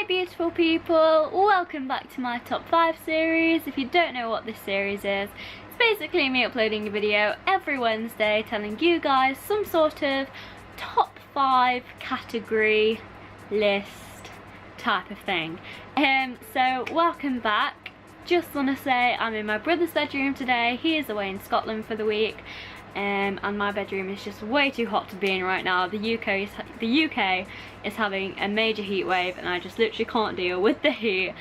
Hey beautiful people, welcome back to my top 5 series. If you don't know what this series is, it's basically me uploading a video every Wednesday telling you guys some sort of top 5 category list type of thing. So welcome back. Just want to say I'm in my brother's bedroom today. He is away in Scotland for the week. And my bedroom is just way too hot to be in right now. The UK is having a major heat wave and I just literally can't deal with the heat.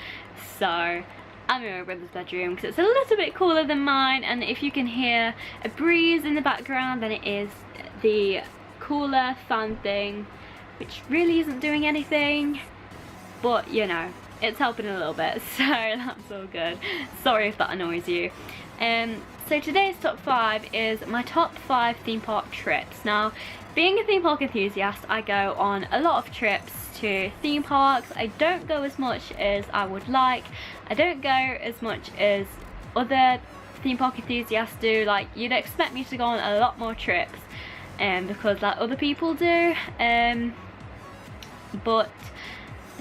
So I'm in my brother's bedroom because it's a little bit cooler than mine, and if you can hear a breeze in the background, then it is the cooler fan thing, which really isn't doing anything, but you know, it's helping a little bit, so that's all good. Sorry if that annoys you. So today's top 5 is my top 5 theme park trips. Now, being a theme park enthusiast, I go on a lot of trips to theme parks. I don't go as much as I would like. I don't go as much as other theme park enthusiasts do. Like, you'd expect me to go on a lot more trips because like other people do. But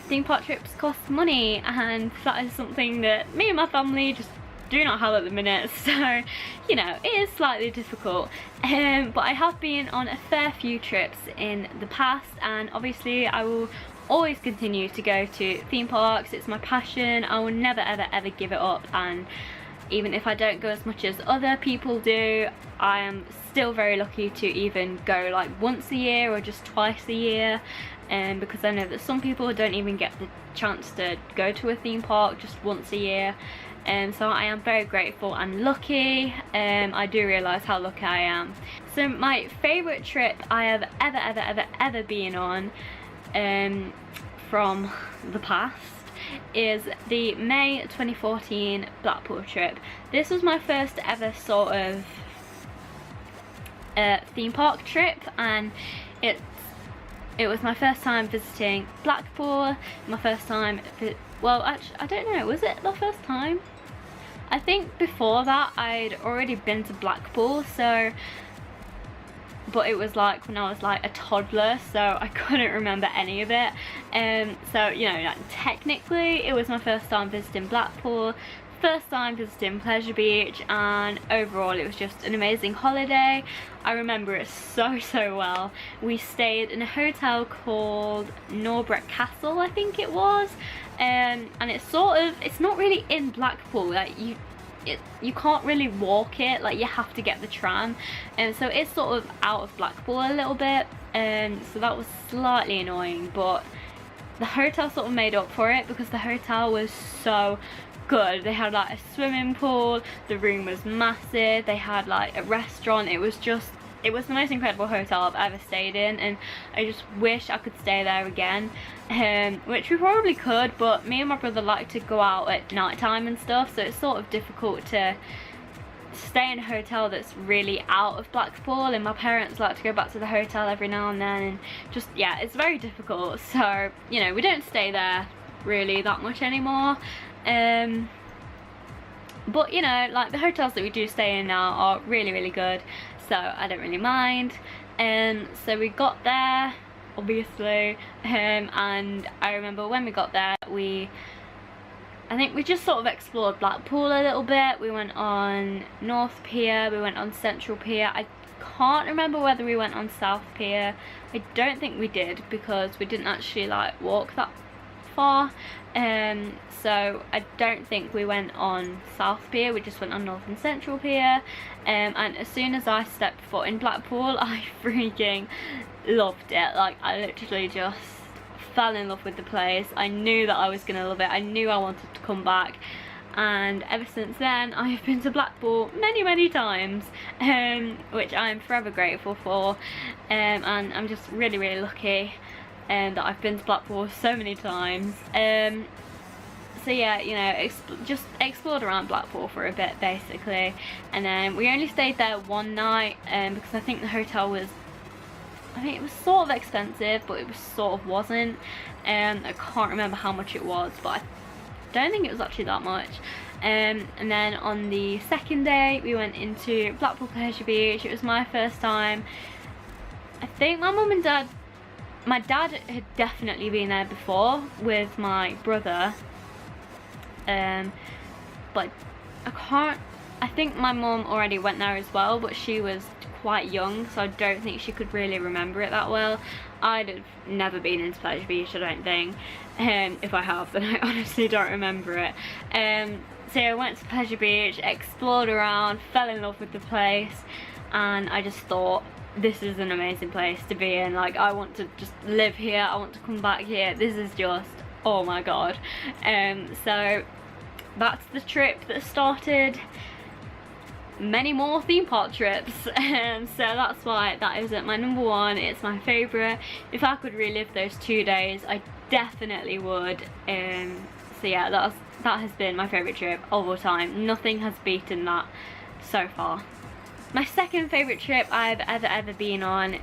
theme park trips cost money, and that is something that me and my family just do not have at the minute, so you know, it is slightly difficult. But I have been on a fair few trips in the past, and obviously I will always continue to go to theme parks. It's my passion. I will never ever give it up, and even if I don't go as much as other people do, I am still very lucky to even go like once a year or just twice a year, because I know that some people don't even get the chance to go to a theme park just once a year. So I am very grateful and lucky. I do realise how lucky I am. So my favourite trip I have ever been on from the past is the May 2014 Blackpool trip. This was my first ever sort of theme park trip, and it was my first time visiting Blackpool, my first time, well actually I don't know, was it the first time? I think before that I'd already been to Blackpool, so, but it was like when I was like a toddler, so I couldn't remember any of it. So you know, like, technically it was my first time visiting Blackpool, first time visiting Pleasure Beach, and overall it was just an amazing holiday. I remember it so well. We stayed in a hotel called Norbreck Castle, I think it was, and it's sort of, it's not really in Blackpool, like you can't really walk it, like you have to get the tram, and so it's sort of out of Blackpool a little bit, so that was slightly annoying, but the hotel sort of made up for it because the hotel was so good. They had like a swimming pool, the room was massive, they had like a restaurant. It was the most incredible hotel I've ever stayed in, and I just wish I could stay there again, which we probably could, but me and my brother like to go out at night time and stuff, so it's sort of difficult to stay in a hotel that's really out of Blackpool, and my parents like to go back to the hotel every now and then, and just, yeah, it's very difficult. So you know, we don't stay there really that much anymore. But you know, like the hotels that we do stay in now are really good, so I don't really mind. So we got there, obviously, and I remember when we got there, I think we just sort of explored Blackpool a little bit. We went on North Pier, we went on Central Pier. I can't remember whether we went on South Pier. I don't think we did, because we didn't actually like walk that far, so I don't think we went on South Pier, we just went on North and Central Pier, and as soon as I stepped foot in Blackpool, I freaking loved it. Like, I literally just fell in love with the place. I knew that I was gonna love it. I knew I wanted to come back, and ever since then I have been to Blackpool many times, which I am forever grateful for, and I'm just really lucky that I've been to Blackpool so many times. So yeah, you know, just explored around Blackpool for a bit basically, and then we only stayed there one night, because I think the hotel was, I mean, it was sort of expensive, but it was sort of wasn't. I can't remember how much it was, but I don't think it was actually that much. And then on the second day we went into Blackpool Pleasure Beach. It was my first time. I think my mum and dad my dad had definitely been there before with my brother, but I think my mum already went there as well, but she was quite young, so I don't think she could really remember it that well. I'd have never been into Pleasure Beach, I don't think. If I have, then I honestly don't remember it. So I went to Pleasure Beach, explored around, fell in love with the place, and I just thought, this is an amazing place to be in. Like, I want to just live here, I want to come back here. This is just, oh my god. So that's the trip that started many more theme park trips, and so that's why that is at my number one. It's my favourite. If I could relive those 2 days, I definitely would. So yeah, that has been my favourite trip of all time. Nothing has beaten that so far. My second favourite trip I've ever been on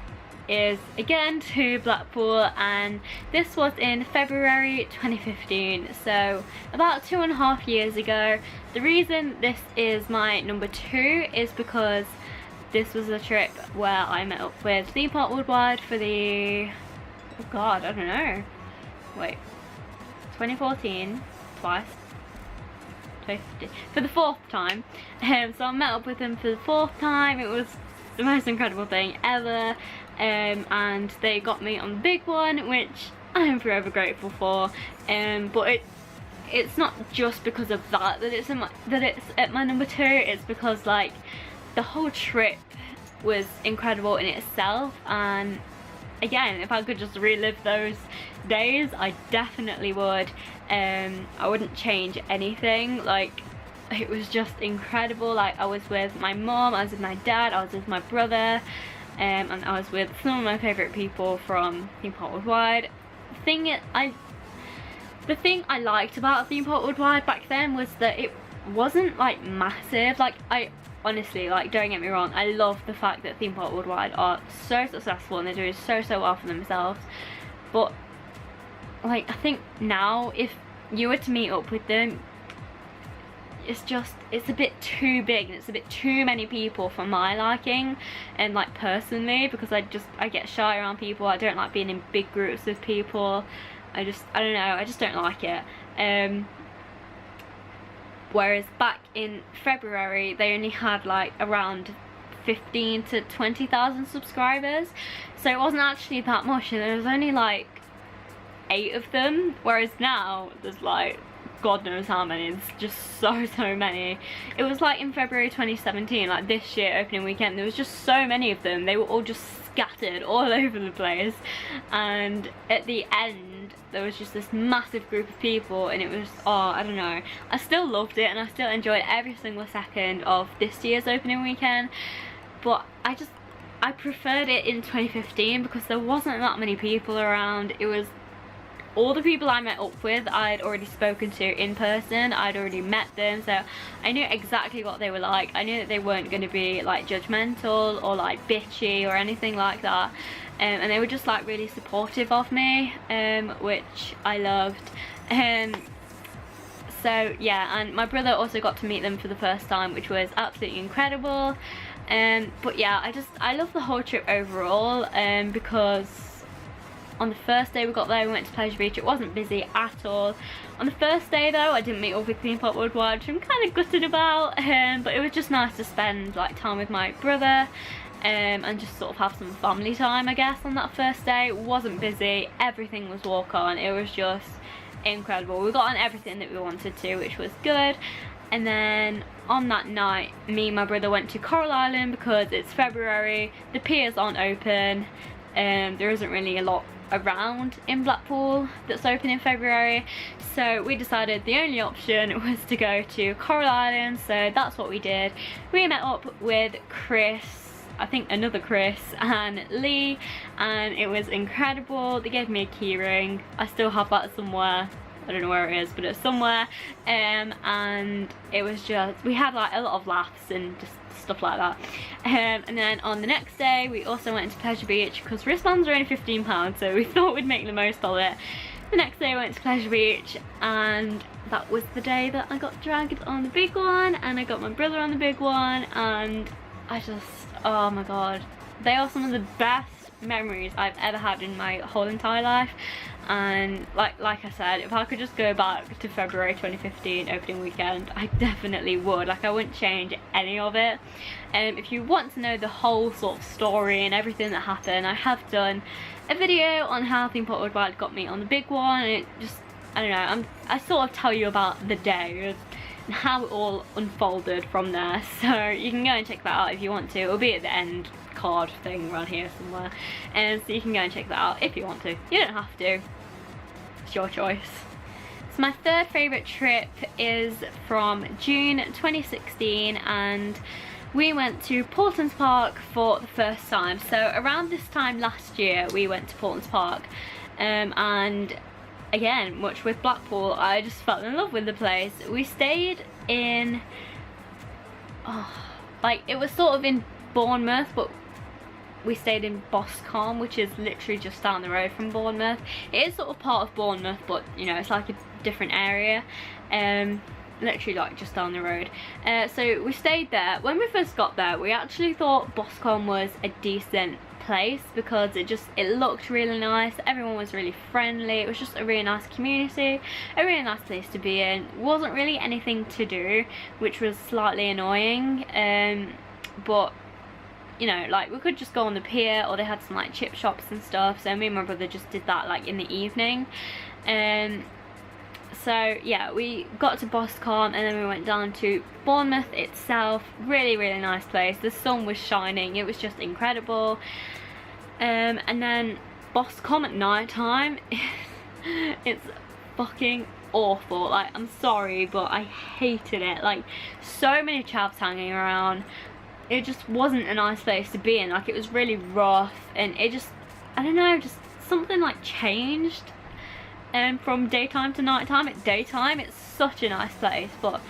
is again to Blackpool, and this was in February 2015, so about 2.5 years ago. The reason this is my number 2 is because this was a trip where I met up with Theme Park Worldwide for the, oh god, I don't know, wait, 2014, twice, 2015, for the 4th time. So I met up with them for the 4th time. It was the most incredible thing ever, and they got me on the big one, which I am forever grateful for. But it's not just because of that it's at my number 2. It's because, like, the whole trip was incredible in itself, and again, if I could just relive those days, I definitely would. I wouldn't change anything. Like, it was just incredible. Like, I was with my mom, I was with my dad, I was with my brother, and I was with some of my favourite people from Theme Park Worldwide. The thing I liked about Theme Park Worldwide back then was that it wasn't like massive. Like, I honestly, like, don't get me wrong, I love the fact that Theme Park Worldwide are so successful and they're doing so well for themselves, but like, I think now if you were to meet up with them, it's a bit too big and it's a bit too many people for my liking, and like, personally, because I get shy around people. I don't like being in big groups of people. I don't know, I just don't like it. Whereas back in February, they only had like around 15 to 20,000 subscribers, so it wasn't actually that much, and there was only like 8 of them, whereas now there's like god knows how many. It's just so many. It was like in February 2017, like this year opening weekend, there was just so many of them. They were all just scattered all over the place, and at the end there was just this massive group of people, and it was, oh, I don't know, I still loved it and I still enjoyed every single second of this year's opening weekend, but I preferred it in 2015 because there wasn't that many people around. It was all the people I met up with I'd already spoken to in person. I'd already met them, so I knew exactly what they were like. I knew that they weren't going to be like judgmental or like bitchy or anything like that, and they were just like really supportive of me, which I loved. So yeah, and my brother also got to meet them for the first time, which was absolutely incredible. But yeah, I love the whole trip overall, because on the first day we got there, we went to Pleasure Beach. It wasn't busy at all. On the first day though, I didn't meet up with Theme Park Worldwide, which I'm kind of gutted about, but it was just nice to spend like time with my brother, and just sort of have some family time, I guess, on that first day. It wasn't busy, everything was walk on, it was just incredible. We got on everything that we wanted to, which was good. And then on that night, me and my brother went to Coral Island because it's February, the piers aren't open, there isn't really a lot around in Blackpool that's open in February, so we decided the only option was to go to Coral Island, so that's what we did. We met up with Chris, I think another Chris, and Lee, and it was incredible. They gave me a key ring. I still have that somewhere. I don't know where it is, but it's somewhere. And it was just, we had like a lot of laughs and just stuff like that. And then on the next day we also went to Pleasure Beach because wristbands are only £15, so we thought we'd make the most of it. The next day I went to Pleasure Beach, and that was the day that I got dragged on the big one, and I got my brother on the big one, and I just, oh my god, they are some of the best memories I've ever had in my whole entire life. And like I said, if I could just go back to February 2015 opening weekend, I definitely would. Like, I wouldn't change any of it. If you want to know the whole sort of story and everything that happened, I have done a video on how Theme Park Worldwide got me on the big one. And it just, I don't know, I sort of tell you about the day and how it all unfolded from there. So you can go and check that out if you want to. It'll be at the end card thing around here somewhere, and so you can go and check that out if you want to. You don't have to, it's your choice. So my third favourite trip is from June 2016, and we went to Paultons Park for the first time. So around this time last year we went to Paultons Park, and again, much with Blackpool, I just fell in love with the place. We stayed in, like, it was sort of in Bournemouth, but we stayed in Boscombe, which is literally just down the road from Bournemouth. It is sort of part of Bournemouth, but you know, it's like a different area, literally like just down the road. So we stayed there. When we first got there, we actually thought Boscombe was a decent place because it looked really nice. Everyone was really friendly. It was just a really nice community, a really nice place to be in. Wasn't really anything to do, which was slightly annoying, but you know, like, we could just go on the pier, or they had some like chip shops and stuff, so me and my brother just did that like in the evening. So yeah, we got to Boscombe and then we went down to Bournemouth itself. Really, really nice place. The sun was shining, it was just incredible. And then Boscombe at night time, it's fucking awful. Like, I'm sorry, but I hated it. Like, so many chavs hanging around. It just wasn't a nice place to be in. Like, it was really rough, and it just, I don't know, just something like changed from daytime to nighttime. At daytime it's such a nice place, but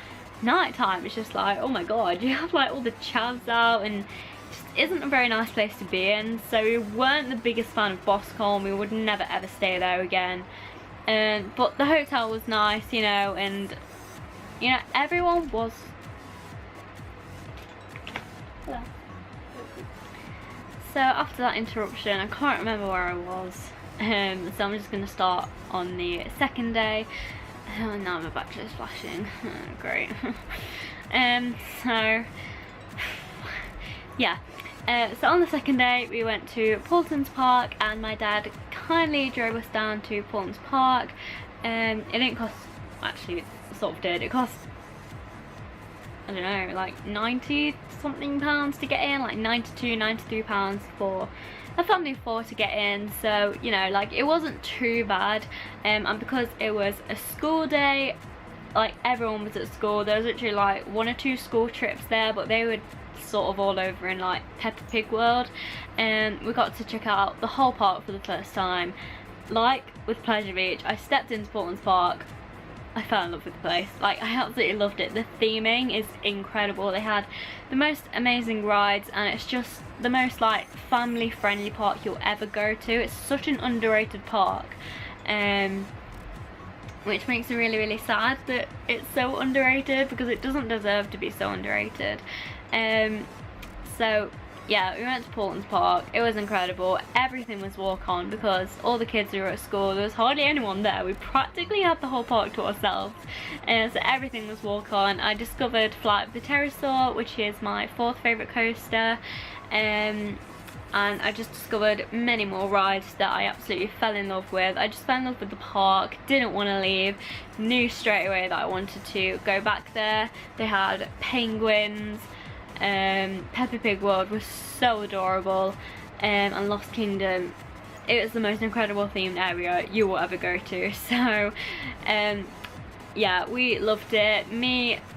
nighttime it's just like, oh my god, you have like all the chavs out, and it just isn't a very nice place to be in. So we weren't the biggest fan of Boscombe. We would never ever stay there again. But the hotel was nice, you know, and you know, everyone was. So after that interruption, I can't remember where I was, so I'm just going to start on the second day. Oh, now my battery is flashing. Oh, great. So yeah, so on the second day we went to Paultons Park, and my dad kindly drove us down to Paultons Park. It didn't cost, actually it sort of did, it cost, I don't know, like 90 something pounds to get in, like 92, 93 pounds for a family of 4 to get in. So, you know, like, it wasn't too bad. And because it was a school day, like, everyone was at school. There was literally like 1 or 2 school trips there, but they were sort of all over in like Peppa Pig World, and we got to check out the whole park for the first time. Like with Pleasure Beach, I stepped into Paultons Park, I fell in love with the place. Like, I absolutely loved it. The theming is incredible. They had the most amazing rides, and it's just the most like family friendly park you'll ever go to. It's such an underrated park, which makes me really, really sad that it's so underrated, because it doesn't deserve to be so underrated. So yeah, we went to Paultons Park. It was incredible. Everything was walk on because all the kids were at school. There was hardly anyone there. We practically had the whole park to ourselves, and so everything was walk on. I discovered Flight of the Pterosaur, which is my 4th favourite coaster, and I just discovered many more rides that I absolutely fell in love with. I just fell in love with the park, didn't want to leave, knew straight away that I wanted to go back there. They had penguins, Peppa Pig World was so adorable, and Lost Kingdom, it was the most incredible themed area you will ever go to. So yeah, we loved it.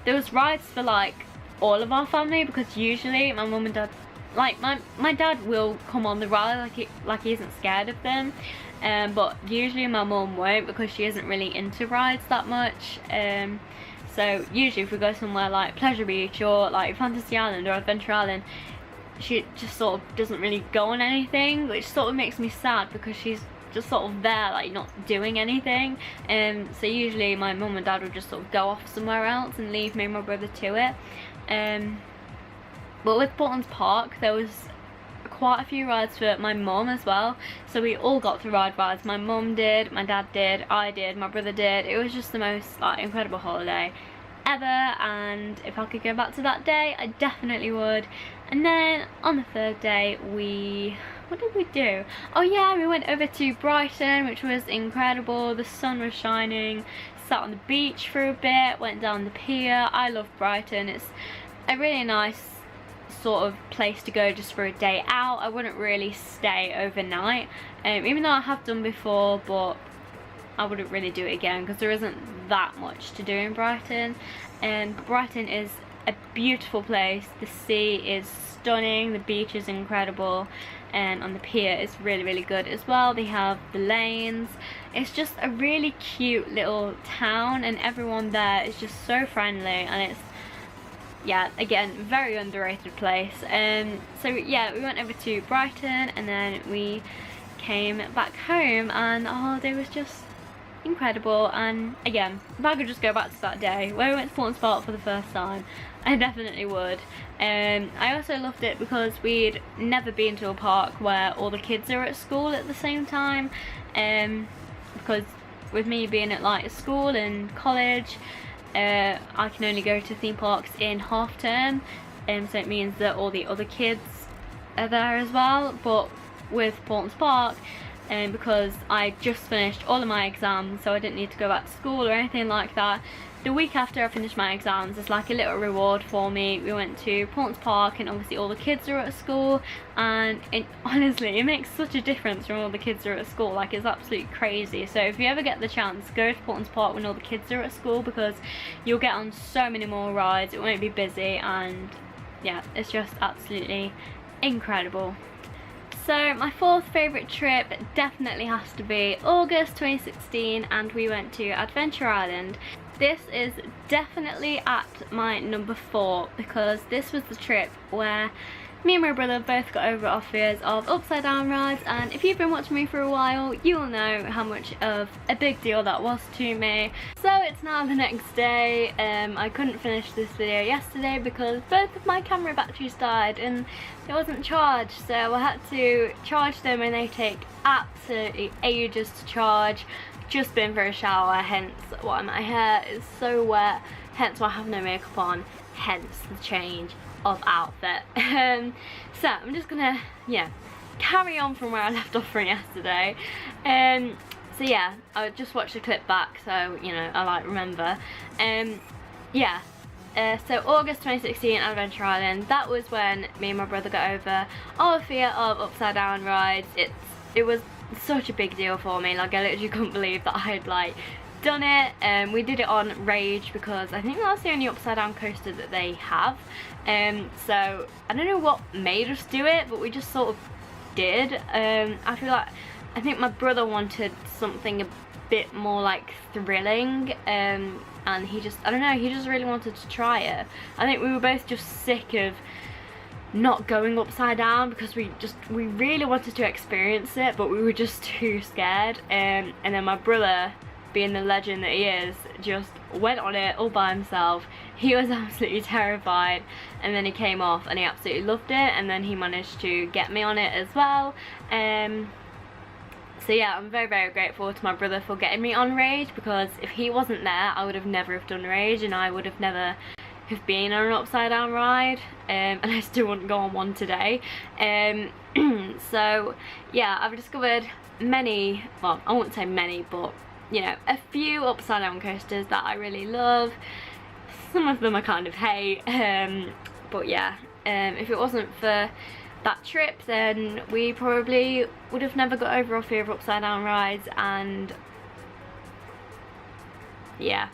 There was rides for like all of our family, because usually my mum and dad, like my dad will come on the ride like he isn't scared of them, but usually my mum won't, because she isn't really into rides that much. So usually if we go somewhere like Pleasure Beach or like Fantasy Island or Adventure Island, she just sort of doesn't really go on anything, which sort of makes me sad, because she's just sort of there, like, not doing anything. So usually my mum and dad would just sort of go off somewhere else and leave me and my brother to it. But with Paultons Park, there was quite a few rides for my mum as well, so we all got to ride rides. My mum did, my dad did, I did, my brother did. It was just the most like incredible holiday ever, and if I could go back to that day, I definitely would. And then on the third day, what did we do? Oh yeah, we went over to Brighton, which was incredible. The sun was shining, sat on the beach for a bit, went down the pier. I love Brighton. It's a really nice sort of place to go just for a day out. I wouldn't really stay overnight, even though I have done before, but I wouldn't really do it again because there isn't that much to do in Brighton. And Brighton is a beautiful place. The sea is stunning, the beach is incredible, and on the pier is really, really good as well. They have the lanes. It's just a really cute little town, and everyone there is just so friendly, and it's, yeah, again, very underrated place. So yeah, we went over to Brighton and then we came back home, and the holiday was just incredible. And again, if I could just go back to that day where we went to Portsmouth Park for the first time, I definitely would. I also loved it because we'd never been to a park where all the kids are at school at the same time, because with me being at like school and college, I can only go to theme parks in half term, so it means that all the other kids are there as well. But with Portsmouth Park, because I just finished all of my exams, so I didn't need to go back to school or anything like that, the week after I finished my exams, it's like a little reward for me. We went to Portsmouth Park, and obviously all the kids are at school, and honestly, it makes such a difference when all the kids are at school. Like, it's absolutely crazy. So if you ever get the chance, go to Portsmouth Park when all the kids are at school, because you'll get on so many more rides, it won't be busy, and yeah, it's just absolutely incredible. So my fourth favourite trip definitely has to be August 2016, and we went to Adventure Island. This is definitely at my number 4 because this was the trip where me and my brother both got over our fears of upside down rides, and if you've been watching me for a while, you'll know how much of a big deal that was to me. So it's now the next day. I couldn't finish this video yesterday because both of my camera batteries died and it wasn't charged, so I had to charge them, and they take absolutely ages to charge. Just been for a shower, hence why my hair is so wet, hence why I have no makeup on, hence the change of outfit. So I'm just gonna, yeah, carry on from where I left off from yesterday. So yeah, I just watched the clip back, so you know, I like remember. Yeah, so August 2016, Adventure Island, that was when me and my brother got over our fear of upside down rides. It was such a big deal for me. Like, I literally couldn't believe that I had like done it. We did it on Rage because I think that's the only upside down coaster that they have. So I don't know what made us do it, but we just sort of did. I think my brother wanted something a bit more like thrilling, and he just, I don't know, he just really wanted to try it. I think we were both just sick of not going upside down because we really wanted to experience it, but we were just too scared. And then my brother, being the legend that he is, just went on it all by himself. He was absolutely terrified, and then he came off and he absolutely loved it, and then he managed to get me on it as well. So yeah, I'm very, very grateful to my brother for getting me on Rage, because if he wasn't there, I would have never have done Rage, and I would have never have been on an upside down ride, and I still wouldn't go on one today. So yeah, I've discovered many, well, I won't say many, but you know, a few upside down coasters that I really love. Some of them I kind of hate, but yeah, if it wasn't for that trip, then we probably would have never got over our fear of upside down rides. And yeah,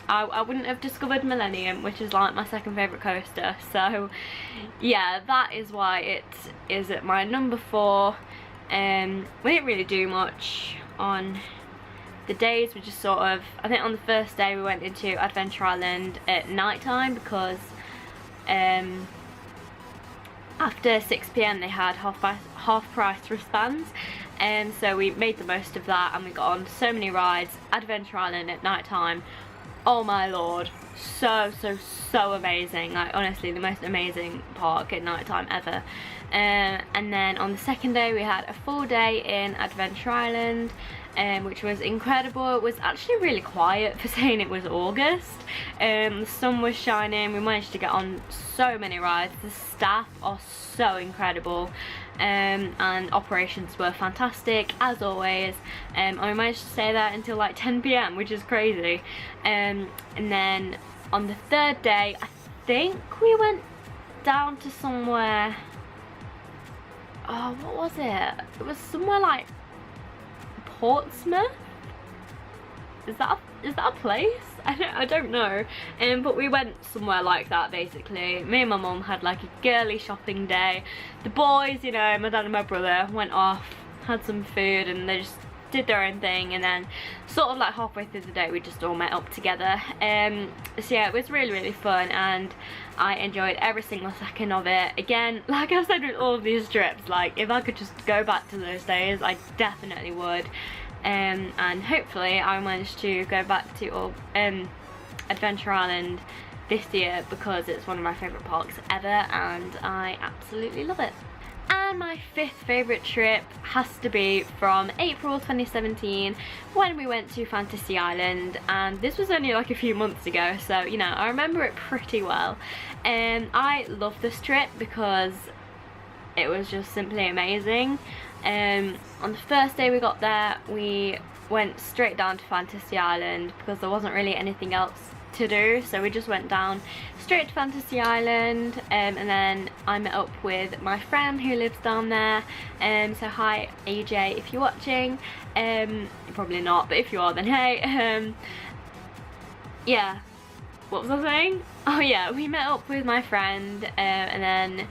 I wouldn't have discovered Millennium, which is like my second favourite coaster. So yeah, that is why it is at my number 4. We didn't really do much on the days. We just sort of, I think on the first day we went into Adventure Island at night time because after 6 PM they had half price wristbands, and so we made the most of that, and we got on so many rides. Adventure Island at night time, oh my lord, so amazing. Like honestly, the most amazing park at night time ever. And then on the second day we had a full day in Adventure Island, which was incredible. It was actually really quiet for saying it was August. The sun was shining. We managed to get on so many rides. The staff are so incredible, and operations were fantastic as always. And we managed to stay there until like 10 PM, which is crazy. And then on the third day, I think we went down to somewhere, oh, what was it? It was somewhere like Portsmouth? Is that a place? I don't know. But we went somewhere like that basically. Me and my mum had like a girly shopping day. The boys, you know, my dad and my brother went off, had some food, and they just did their own thing, and then sort of like halfway through the day we just all met up together. So yeah, it was really fun, and I enjoyed every single second of it. Again, like I've said with all of these trips, like if I could just go back to those days, I definitely would. And hopefully I manage to go back to Adventure Island this year, because it's one of my favourite parks ever and I absolutely love it. And my fifth favourite trip has to be from April 2017, when we went to Fantasy Island, and this was only like a few months ago, so you know, I remember it pretty well. And I love this trip because it was just simply amazing. On the first day we got there, we went straight down to Fantasy Island because there wasn't really anything else to do, so we just went down straight to Fantasy Island, and then I met up with my friend who lives down there. So hi AJ, if you're watching. Probably not, but if you are, then hey. Yeah, what was I saying? Oh yeah, we met up with my friend, and then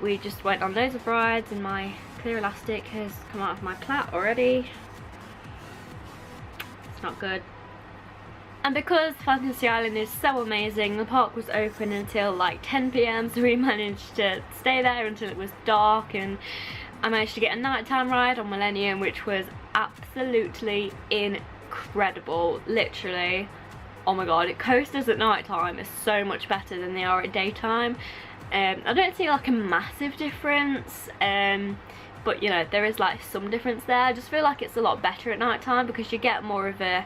we just went on loads of rides, and my clear elastic has come out of my plait already. It's not good. And because Fantasy Island is so amazing, the park was open until like 10 PM, so we managed to stay there until it was dark, and I managed to get a nighttime ride on Millennium, which was absolutely incredible. Literally, oh my god, coasters at nighttime are so much better than they are at daytime. I don't see like a massive difference, but you know, there is like some difference there. I just feel like it's a lot better at nighttime because you get more of a,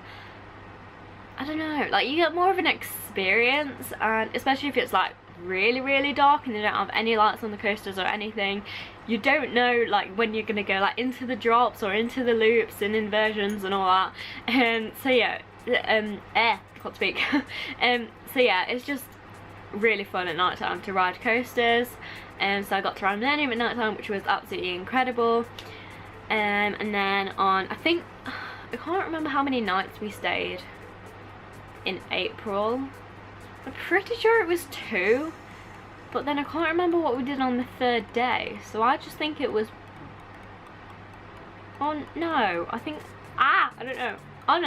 I don't know, like you get more of an experience, and especially if it's like really dark and they don't have any lights on the coasters or anything, you don't know like when you're gonna go like into the drops or into the loops and inversions and all that. So yeah, can't speak. So yeah, it's just really fun at night time to ride coasters. So I got to ride Millennium at night time, which was absolutely incredible. And then on, I can't remember how many nights we stayed in April. I'm pretty sure it was 2, but then I can't remember what we did on the third day, so I just think it was, oh no, I think, I don't know, oh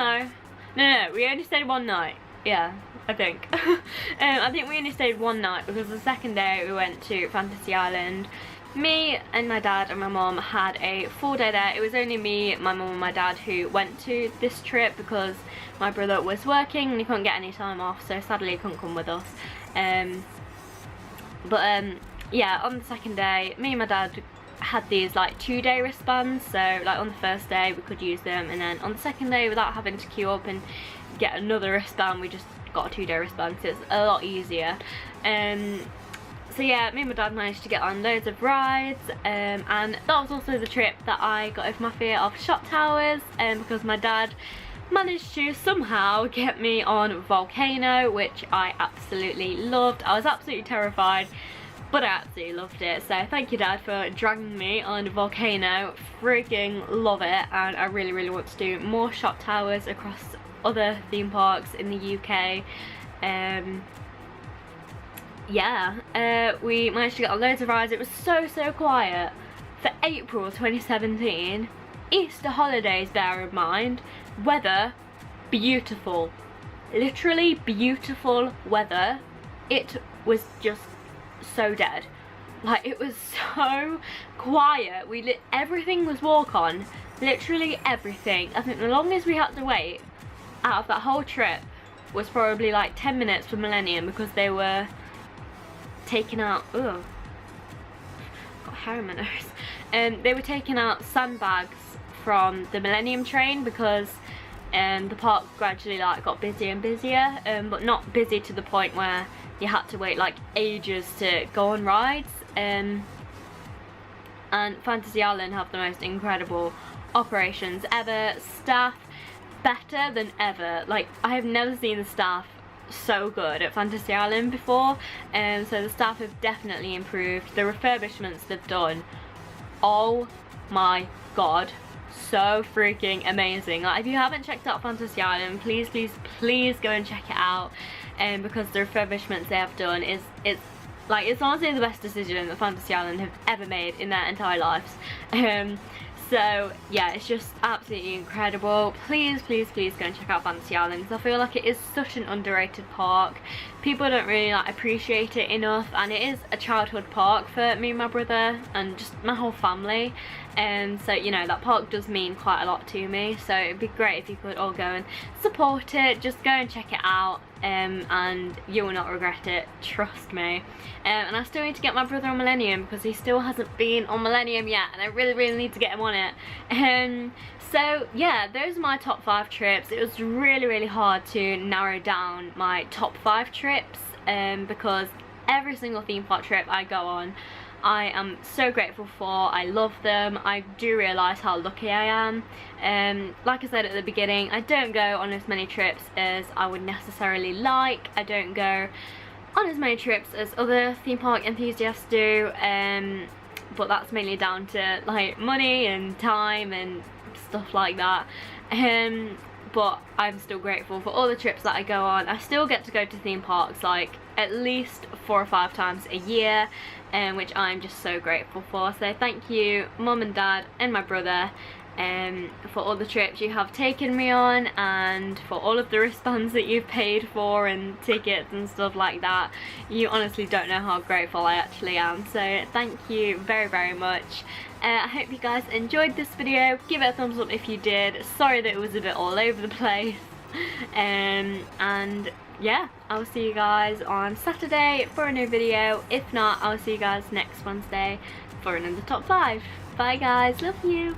no, we only stayed one night. Yeah, I think. I think we only stayed one night because the second day we went to Fantasy Island. Me and my dad and my mum had a full day there. It was only me, my mum and my dad who went to this trip because my brother was working and he couldn't get any time off, so sadly he couldn't come with us. Yeah, on the second day, me and my dad had these like 2-day wristbands, so like on the first day we could use them, and then on the second day, without having to queue up and get another wristband, we just got a 2-day wristband, so it's a lot easier. So yeah, me and my dad managed to get on loads of rides, and that was also the trip that I got over my fear of shot towers, because my dad managed to somehow get me on Volcano, which I absolutely loved. I was absolutely terrified, but I absolutely loved it. So thank you, Dad, for dragging me on Volcano. Freaking love it, and I really want to do more shot towers across other theme parks in the UK. Yeah, we managed to get on loads of rides. It was so quiet for April 2017. Easter holidays, bear in mind. Weather, beautiful. Literally beautiful weather. It was just so dead. Like, it was so quiet. Everything was walk on. Literally everything. I think the longest we had to wait out of that whole trip was probably like 10 minutes for Millennium because they were taking out, ugh, got hair in my nose. They were taking out sandbags from the Millennium train because the park gradually like got busier and busier, but not busy to the point where you had to wait like ages to go on rides. And Fantasy Island have the most incredible operations ever. Staff better than ever. Like, I have never seen the staff so good at Fantasy Island before, and so the staff have definitely improved. The refurbishments they've done, oh my god, so freaking amazing. Like, if you haven't checked out Fantasy Island, please go and check it out, because the refurbishments they have done it's honestly the best decision that Fantasy Island have ever made in their entire lives. So yeah, it's just absolutely incredible. Please go and check out Fantasy Island, because I feel like it is such an underrated park. People don't really like appreciate it enough, and it is a childhood park for me and my brother and just my whole family. And so, you know, that park does mean quite a lot to me, so it'd be great if you could all go and support it. Just go and check it out, and you will not regret it, trust me. And I still need to get my brother on Millennium because he still hasn't been on Millennium yet, and I really need to get him on it. So yeah, those are my top 5 trips. It was really hard to narrow down my top 5 trips, because every single theme park trip I go on I am so grateful for. I love them. I do realise how lucky I am. Like I said at the beginning, I don't go on as many trips as I would necessarily like. I don't go on as many trips as other theme park enthusiasts do, but that's mainly down to like money and time and stuff like that. But I'm still grateful for all the trips that I go on. I still get to go to theme parks like at least 4 or 5 times a year, which I'm just so grateful for. So thank you, Mum and Dad and my brother, for all the trips you have taken me on, and for all of the wristbands that you've paid for and tickets and stuff like that. You honestly don't know how grateful I actually am, so thank you very much. I hope you guys enjoyed this video. Give it a thumbs up if you did. Sorry that it was a bit all over the place. And yeah, I'll see you guys on Saturday for a new video. If not, I'll see you guys next Wednesday for another top 5. Bye guys, love you.